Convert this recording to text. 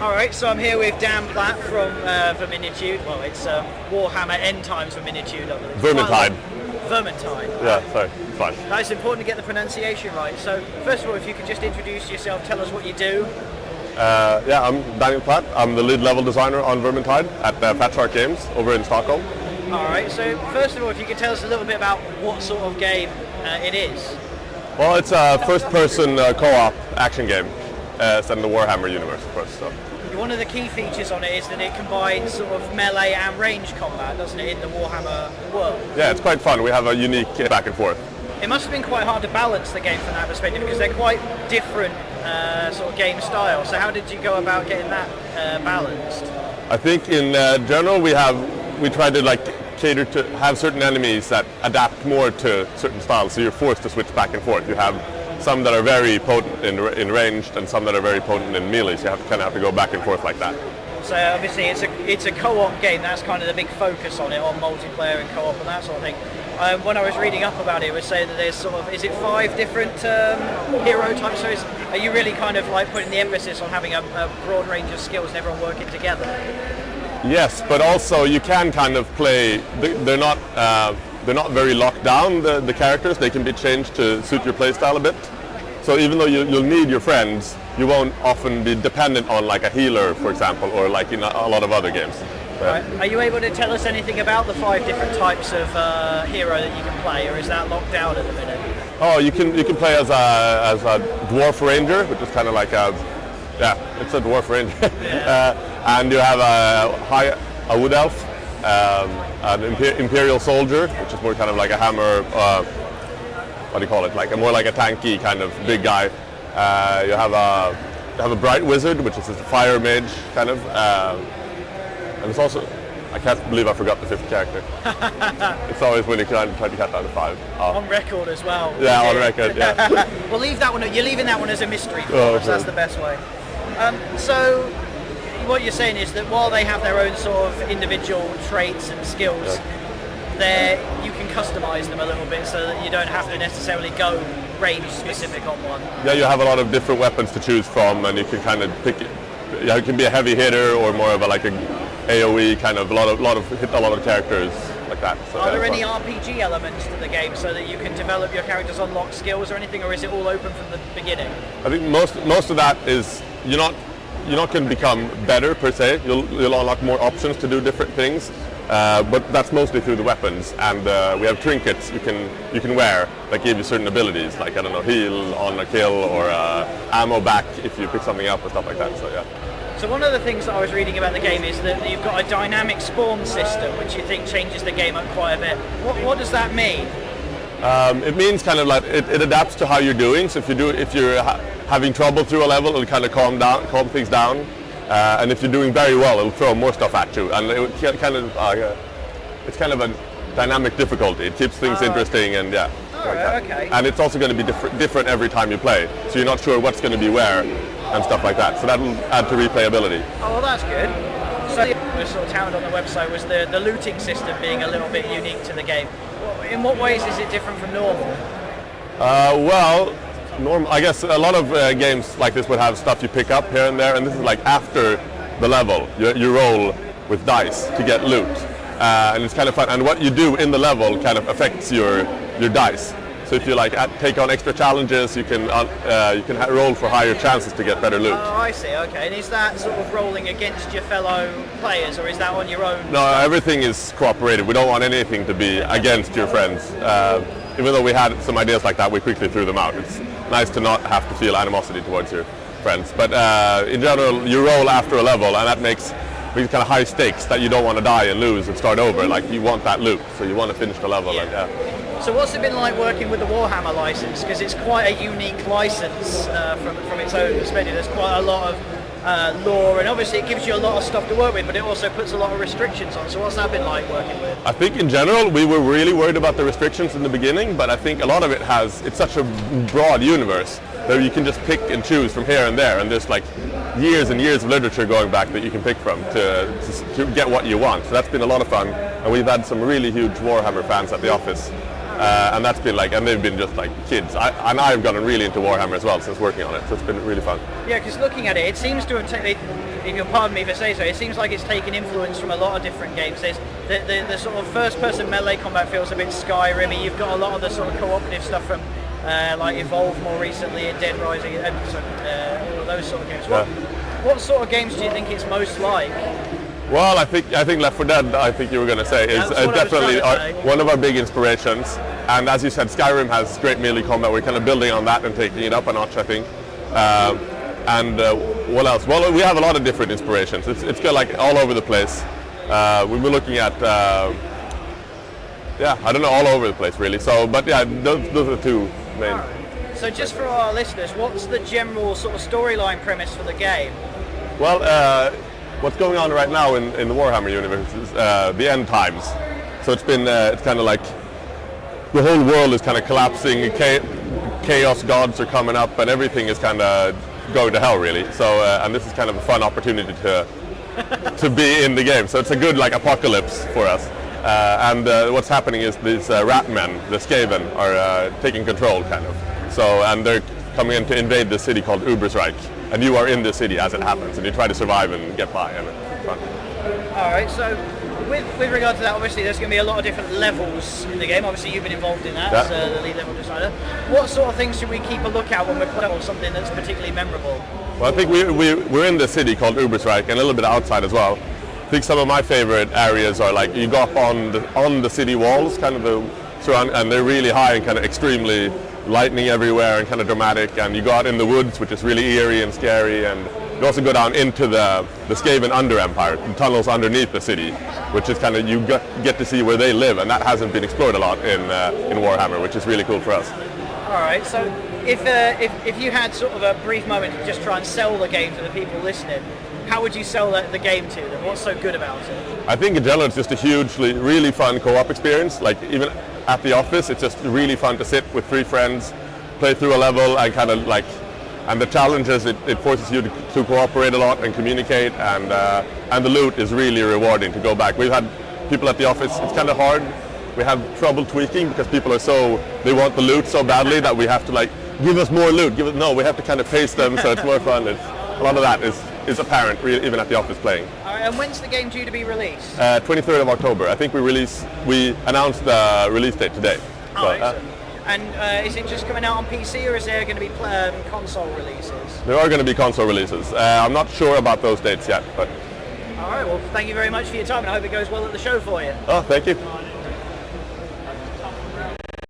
Alright, so I'm here with Dan Platt from Vermintide. Well, it's Warhammer N times Vermintide, I believe. Vermintide. Vermintide. Yeah, sorry, it's fine. It's important to get the pronunciation right. So, first of all, if you could just introduce yourself, tell us what you do. I'm Daniel Platt. I'm the lead level designer on Vermintide at Platt Games over in Stockholm. Alright, so first of all, if you could tell us a little bit about what sort of game it is. Well, it's a first-person co-op action game set in the Warhammer universe, of course. So. One of the key features on it is that it combines sort of melee and range combat, doesn't it, in the Warhammer world? Yeah, it's quite fun. We have a unique back and forth. It must have been quite hard to balance the game from that perspective because they're quite different sort of game styles. So how did you go about getting that balanced? I think in general we try to cater to have certain enemies that adapt more to certain styles. So you're forced to switch back and forth. You have some that are very potent in ranged and some that are very potent in melee. So you kind of have to go back and forth like that. So obviously it's a co-op game. That's kind of the big focus on it, on multiplayer and co-op and that sort of thing. When I was reading up about it, it was saying that there's sort of, is it 5 different hero types? So are you really kind of like putting the emphasis on having a broad range of skills and everyone working together? Yes, but also you can kind of play. They're not very locked down. The characters, they can be changed to suit your playstyle a bit. So even though you'll need your friends, you won't often be dependent on like a healer, for example, or like in a lot of other games. Right. Are you able to tell us anything about the 5 different types of hero that you can play, or is that locked down at the minute? Oh, you can play as a dwarf ranger, which is kind of like it's a dwarf ranger, Yeah. And you have a wood elf, an imperial soldier, which is more kind of like a hammer. What do you call it? More like a tanky kind of big guy. You have a bright wizard, which is a fire mage kind of. And it's also, I can't believe I forgot the 5th character. It's always when you try to cut down to 5. On record as well. Yeah, on record, yeah. We'll leave that one, you're leaving that one as a mystery for us, Okay. that's the best way. So, what you're saying is that while they have their own sort of individual traits and skills, you can customize them a little bit so that you don't have to necessarily go range specific on one. Yeah, you have a lot of different weapons to choose from, and you can kind of pick it. Yeah, it can be a heavy hitter or more of a AOE kind of hit a lot of characters like that. So are there any RPG elements to the game so that you can develop your characters, unlock skills or anything, or is it all open from the beginning? I think most of that is you're not going to become better per se. You'll unlock more options to do different things, but that's mostly through the weapons. And we have trinkets you can wear that give you certain abilities, like heal on a kill or ammo back if you pick something up or stuff like that. So yeah. So one of the things that I was reading about the game is that you've got a dynamic spawn system, which you think changes the game up quite a bit. What does that mean? It means kind of like it adapts to how you're doing. So if you're having trouble through a level, it'll kind of calm things down. And if you're doing very well, it'll throw more stuff at you. And it's kind of a dynamic difficulty. It keeps things interesting and yeah. Alright, okay. And it's also going to be different every time you play. So you're not sure what's going to be where and stuff like that. So that'll add to replayability. Oh, well, that's good. So the sort of touted on the website was the looting system being a little bit unique to the game. In what ways is it different from normal? I guess a lot of games like this would have stuff you pick up here and there, and this is like after the level. You roll with dice to get loot, and it's kind of fun. And what you do in the level kind of affects your dice. So if you take on extra challenges, you can roll for higher chances to get better loot. Oh, I see. Okay, and is that sort of rolling against your fellow players, or is that on your own? No, everything is cooperative. We don't want anything to be against your friends. Even though we had some ideas like that, we quickly threw them out. It's nice to not have to feel animosity towards your friends. But in general, you roll after a level, and that makes these kind of high stakes that you don't want to die and lose and start over. Like you want that loot, so you want to finish the level. Yeah. So what's it been like working with the Warhammer license? Because it's quite a unique license from its own perspective. There's quite a lot of lore, and obviously it gives you a lot of stuff to work with, but it also puts a lot of restrictions on. So what's that been like working with? I think in general we were really worried about the restrictions in the beginning, but I think a lot of it's such a broad universe that you can just pick and choose from here and there, and there's like years and years of literature going back that you can pick from to get what you want. So that's been a lot of fun, and we've had some really huge Warhammer fans at the office. And that's been like, and they've been just like kids. And I've gotten really into Warhammer as well since working on it, so it's been really fun. Yeah, because looking at it, it seems to have taken, if you'll pardon me if I say so, it seems like it's taken influence from a lot of different games. There's the sort of first-person melee combat feels a bit Skyrim-y. You've got a lot of the sort of cooperative stuff from like Evolve more recently, and Dead Rising, and all of those sort of games. What sort of games do you think it's most like? Well, I think Left 4 Dead, I think you were going to say, is definitely one of our big inspirations. And as you said, Skyrim has great melee combat. We're kind of building on that and taking it up a notch, I think. What else? Well, we have a lot of different inspirations. It's kind of like all over the place. We've been looking at, yeah, I don't know, all over the place really. So, but yeah, those are the two main. Right. So just for our listeners, what's the general sort of storyline premise for the game? Well, what's going on right now in the Warhammer universe is the end times. So it's been, it's kind of like the whole world is kind of collapsing, chaos gods are coming up, and everything is kind of going to hell really. So, and this is kind of a fun opportunity to be in the game. So it's a good like apocalypse for us. And what's happening is these rat men, the Skaven, are taking control kind of. So, and they're coming in to invade the city called Ubersreich. And you are in the city as it happens, and you try to survive and get by, and it's fun. All right, so with regard to that, obviously there's going to be a lot of different levels in the game. Obviously you've been involved in that as the lead level designer. What sort of things should we keep a lookout when we're playing something that's particularly memorable? Well, I think we're in the city called Ubersreich, and a little bit outside as well. I think some of my favorite areas are like you go up on the city walls, kind of the surround, and they're really high and kind of extremely lightning everywhere and kind of dramatic, and you go out in the woods, which is really eerie and scary, and you also go down into the Skaven Under Empire, the tunnels underneath the city, which is kind of, you get to see where they live, and that hasn't been explored a lot in Warhammer, which is really cool for us. All right, so if you had sort of a brief moment to just try and sell the game to the people listening, how would you sell the game to them? What's so good about it? I think in general it's just a hugely, really fun co-op experience. Like even at the office, it's just really fun to sit with 3 friends, play through a level, and kind of like, and the challenges, it forces you to cooperate a lot and communicate, and the loot is really rewarding to go back. We've had people at the office, it's kind of hard. We have trouble tweaking because people are they want the loot so badly that we have to like, give us more loot, no, we have to kind of pace them so it's more fun. A lot of that is apparent even at the office playing. All right, and when's the game due to be released? 23rd of October. I think we announced the release date today. Oh, excellent. And is it just coming out on PC, or is there going to be console releases? There are going to be console releases. I'm not sure about those dates yet, but. All right, well, thank you very much for your time, and I hope it goes well at the show for you. Oh, thank you.